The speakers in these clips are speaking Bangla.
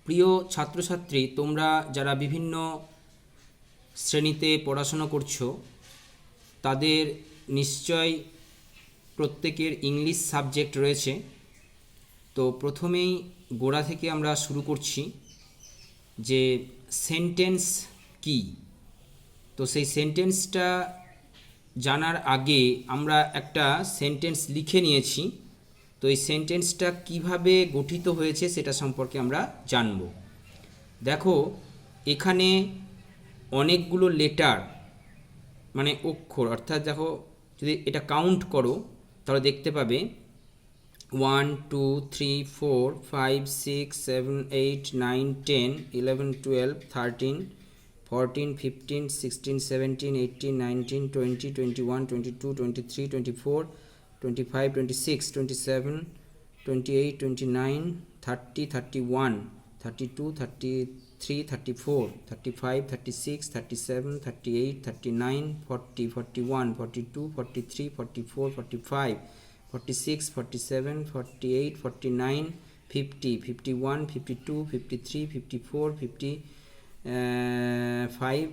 প্রিয় ছাত্রছাত্রী, তোমরা যারা বিভিন্ন শ্রেণীতে পড়াশোনা করছো তাদের নিশ্চয় প্রত্যেকের ইংলিশ সাবজেক্ট রয়েছে। তো প্রথমেই গোড়া থেকে আমরা শুরু করছি যে সেন্টেন্স কি। তো সেই সেন্টেন্সটা জানার আগে আমরা একটা সেন্টেন্স লিখে নিয়েছি। তো এই সেন্টেন্সটা কিভাবে গঠিত হয়েছে সেটা সম্পর্কে আমরা জানব। দেখো, এখানে অনেকগুলো লেটার মানে অক্ষর, অর্থাৎ দেখো যদি এটা কাউন্ট করো তাহলে দেখতে পাবে 1 2 3 4 5 6 7 8 9 10 11 12 13 14 15 16 17 18 19 20 21 22 23 24 25 26 27 28 29 30 31 32 33 34 35 36 37 38 39 40 41 42 43 44 45 46 47 48 49 50 51 52 53 54 55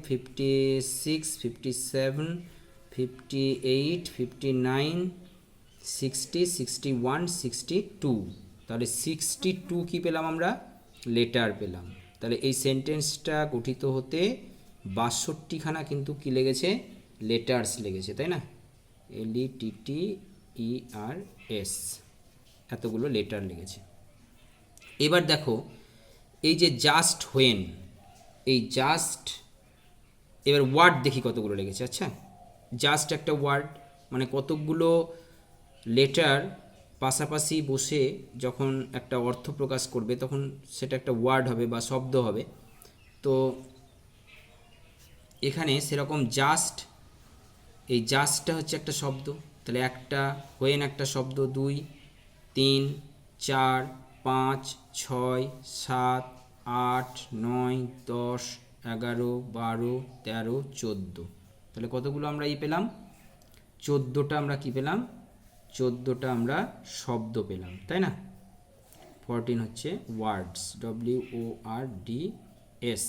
56 57 58 59 60 61 62। তাহলে 62 কি পেলাম আমরা? লেটার পেলাম। তাহলে এই সেন্টেন্সটা গঠিত হতে 62খানা কিন্তু কি লেগেছে? লেটার্স লেগেছে, তাই না? LETTERS, এতগুলো লেটার লেগেছে। এবার দেখো এই যে জাস্ট হোয়েন, এই জাস্ট, এবার ওয়ার্ড দেখি কতগুলো লেগেছে। আচ্ছা, জাস্ট একটা ওয়ার্ড, মানে কতগুলো লেটার পাশাপাশি বসে যখন একটা অর্থ প্রকাশ করবে তখন সেটা একটা ওয়ার্ড হবে বা শব্দ হবে। তো এখানে সেরকম জাস্ট, এই জাস্টটা হচ্ছে একটা শব্দ, তাহলে একটা, হোয়েন একটা শব্দ, 2 3 4 5 6 7 8 9 10 11 12 13 14। তাহলে কতগুলো আমরা পেলাম? 14টা আমরা কি পেলাম? 14টা আমরা শব্দ পেলাম, তাই না? 14 হচ্ছে ওয়ার্ডস, WORDS।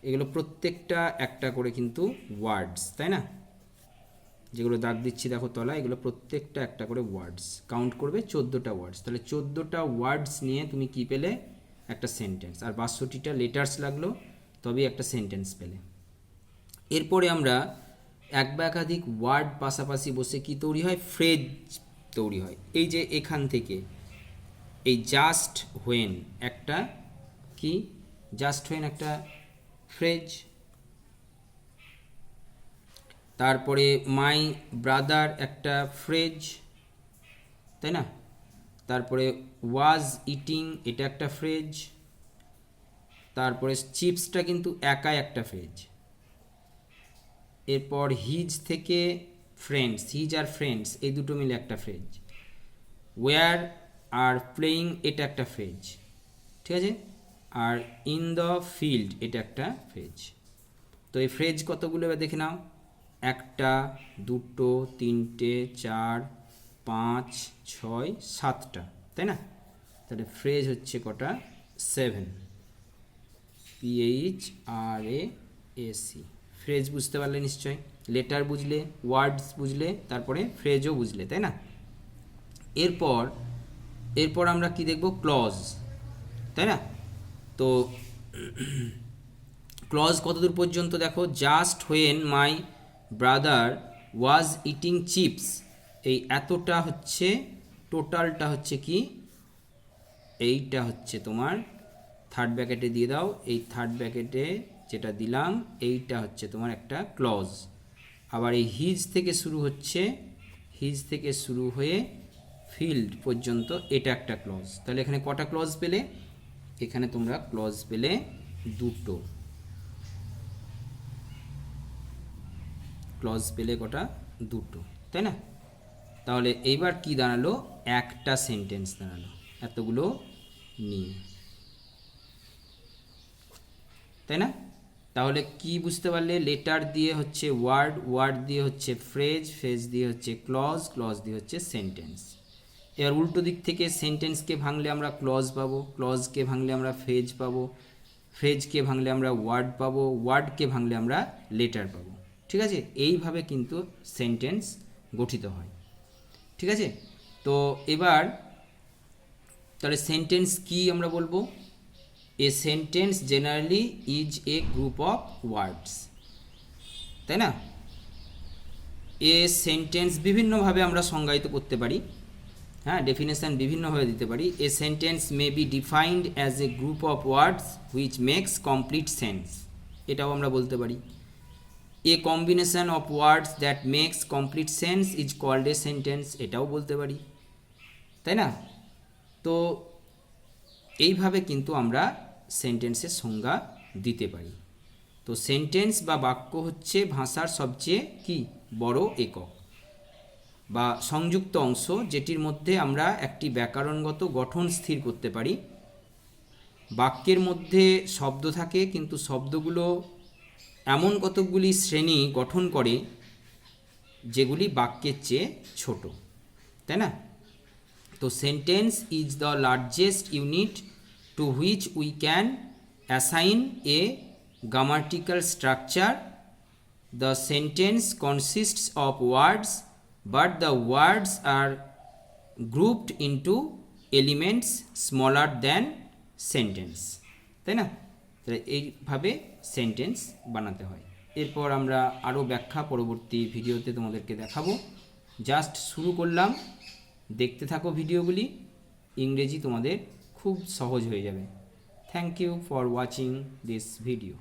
এগুলো প্রত্যেকটা একটা করে কিন্তু ওয়ার্ডস, তাই না? যেগুলো দাগ দিচ্ছি দেখো তলা, এগুলো প্রত্যেকটা একটা করে ওয়ার্ডস। কাউন্ট করবে 14টা ওয়ার্ডস। তাহলে 14টা ওয়ার্ডস নিয়ে তুমি কি পেলে? একটা সেন্টেন্স। আর 62টা লেটার্স লাগলো, তবেই একটা সেন্টেন্স পেলে। এরপরে আমরা এক বা একাধিক ওয়ার্ড পাশাপাশি বসে কি তৈরি হয়? ফ্রেজ তৈরি হয়। এই যে এখান থেকে এই জাস্ট হোয়েন একটা কি? জাস্ট হোয়েন একটা ফ্রেজ। তারপরে মাই ব্রাদার একটা ফ্রেজ, তাই না? তারপরে ওয়াজ ইটিং, এটা একটা ফ্রেজ। তারপরে চিপসটা কিন্তু একাই একটা ফ্রেজ। এরপর হিজ থেকে ফ্রেন্ডস, হিজ আর ফ্রেন্ডস এই দুটো মিলে একটা ফ্রেজ। ওয়ার আর প্লেয়িং, এটা একটা ফ্রেজ, ঠিক আছে? আর ইন দ্য ফিল্ড, এটা একটা ফ্রেজ। তো এই ফ্রেজ কতগুলো এবার দেখে নাও। 1টা 2টো 3টে 4 5 6 7টা, তাই না? তাহলে ফ্রেজ হচ্ছে কটা? 7, PHRAC। ফ্রেজ বুঝতে পারলে নিশ্চয়, লেটার বুঝলে, ওয়ার্ডস বুঝলে, তারপরে ফ্রেজও বুঝলে, তাই না? এরপর আমরা কি দেখব? ক্লজ, তাই না? তো ক্লজ কতদূর পর্যন্ত দেখো, just when my brother was eating chips, এই এতটা হচ্ছে টোটালটা হচ্ছে কি? এইটা হচ্ছে তোমার থার্ড ব্র্যাকেটে দিয়ে দাও। এই থার্ড ব্র্যাকেটে যেটা দিলাম এইটা হচ্ছে তোমার একটা ক্লজ। আবার এই হিজ থেকে শুরু হচ্ছে, হিজ থেকে শুরু হয়ে ফিল্ড পর্যন্ত, এটা একটা ক্লজ। তাহলে এখানে কটা ক্লজ পেলে? এখানে তোমরা ক্লজ পেলে 2টো। ক্লজ পেলে কটা? 2টো, তাই না? তাহলে এইবার কি দাঁড়ালো? একটা সেন্টেন্স দাঁড়ালো এতগুলো নিয়ে, তাই না? তাহলে কি বুঝতে পারলে? লেটার দিয়ে হচ্ছে ওয়ার্ড, ওয়ার্ড দিয়ে হচ্ছে ফ্রেজ, ফ্রেজ দিয়ে হচ্ছে ক্লজ, ক্লজ দিয়ে হচ্ছে সেন্টেন্স। এবার উল্টো দিক থেকে সেন্টেন্সকে ভাঙলে আমরা ক্লজ পাবো, ক্লজকে ভাঙলে আমরা ফ্রেজ পাবো, ফ্রেজকে ভাঙলে আমরা ওয়ার্ড পাবো, ওয়ার্ডকে ভাঙলে আমরা লেটার পাবো। ঠিক আছে, এইভাবে কিন্তু সেন্টেন্স গঠিত হয়। ঠিক আছে, তো এবার তাহলে সেন্টেন্স কি আমরা বলবো? A sentence generally is a group of ওয়ার্ডস, তাই না? এ সেন্টেন্স বিভিন্নভাবে আমরা সংজ্ঞায়িত করতে পারি, হ্যাঁ, ডেফিনেশান বিভিন্নভাবে দিতে পারি। A sentence may be defined as a group of words which makes complete sense, এটাও আমরা বলতে পারি। A combination of words that makes complete sense is called a sentence, এটাও বলতে পারি, তাই না? তো এইভাবে কিন্তু আমরা সেন্টেন্সের সংজ্ঞা দিতে পারি। তো সেন্টেন্স বা বাক্য হচ্ছে ভাষার সবচেয়ে কি বড় একক বা সংযুক্ত অংশ, যেটির মধ্যে আমরা একটি ব্যাকরণগত গঠন স্থির করতে পারি। বাক্যের মধ্যে শব্দ থাকে, কিন্তু শব্দগুলো এমন কতকগুলি শ্রেণী গঠন করে যেগুলি বাক্যের চেয়ে ছোট, তাই না? তো sentence is the largest unit to which we can assign a grammatical structure. The sentence consists of words, but the words are grouped into elements smaller than sentence, তাই না? তাহলে এইভাবে সেন্টেন্স বানাতে হয়। এরপর আমরা আরও ব্যাখ্যা পরবর্তী ভিডিওতে তোমাদেরকে দেখাবো। জাস্ট শুরু করলাম, দেখতে থাকো ভিডিওগুলি, ইংরেজি তোমাদের খুব সহজ হয়ে যাবে। Thank you for watching this video.